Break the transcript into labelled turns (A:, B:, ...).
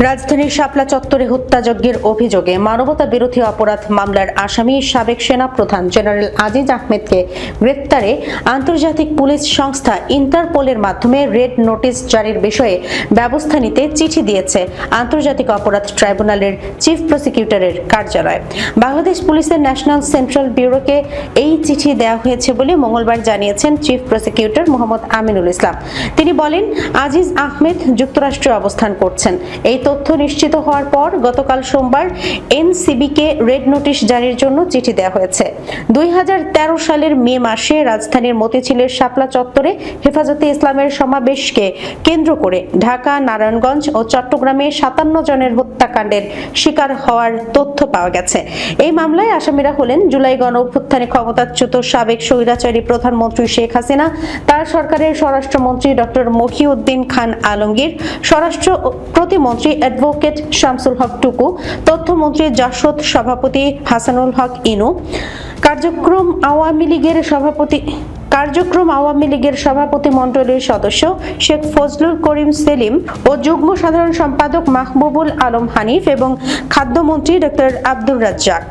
A: রাজধানীর শাপলা চত্বরে হত্যাযজ্ঞের অভিযোগে মানবতা বিরোধী অপরাধ মামলার আসামি সাবেক সেনা প্রধান জেনারেল আজিজ আহমেদকে গ্রেফতারে আন্তর্জাতিক পুলিশ সংস্থা ইন্টারপোলের মাধ্যমে রেড নোটিশ জারির বিষয়ে ব্যবস্থা নিতে চিঠি দিয়েছে আন্তর্জাতিক অপরাধ ট্রাইব্যুনালের চিফ প্রসিকিউটরের কার্যালয়। বাংলাদেশ পুলিশের ন্যাশনাল সেন্ট্রাল ব্যুরোকে এই চিঠি দেওয়া হয়েছে বলে মঙ্গলবার জানিয়েছেন চিফ প্রসিকিউটর মোহাম্মদ আমিনুল ইসলাম। তিনি বলেন, আজিজ আহমেদ যুক্তরাষ্ট্রে অবস্থান করছেন। এই তথ্য নিশ্চিত হওয়ার পর গতকাল সোমবার এনসিবিকে রেড নোটিশ জারির জন্য চিঠি দেওয়া হয়েছে। 2013 সালের মে মাসে রাজধানীর মতিঝিলের শাপলা চত্বরে হেফাজতে ইসলামের সমাবেশকে কেন্দ্র করে ঢাকা, নারায়ণগঞ্জ ও চট্টগ্রামে 57 জনের হত্যাকাণ্ডের শিকার হওয়ার তথ্য পাওয়া গেছে। এই মামলায় আসামিরা হলেন জুলাই গণ অভ্যুত্থানে ক্ষমতাচ্যুত সাবেক স্বৈরাচারী প্রধানমন্ত্রী শেখ হাসিনা, তার সরকারের স্বরাষ্ট্রমন্ত্রী ডক্টর মহিউদ্দিন খান আলমগীর, স্বরাষ্ট্র প্রতিমন্ত্রী অ্যাডভোকেট শামসুল হক টুকু, তথ্যমন্ত্রী জাসদ সভাপতি হাসানুল হক ইনু, কার্যক্রম আওয়ামী লীগের সভাপতি মণ্ডলীর সদস্য শেখ ফজলুল করিম সেলিম ও যুগ্ম সাধারণ সম্পাদক মাহবুবুল আলম হানিফ এবং খাদ্যমন্ত্রী ডক্টর আব্দুর রাজ্জাক।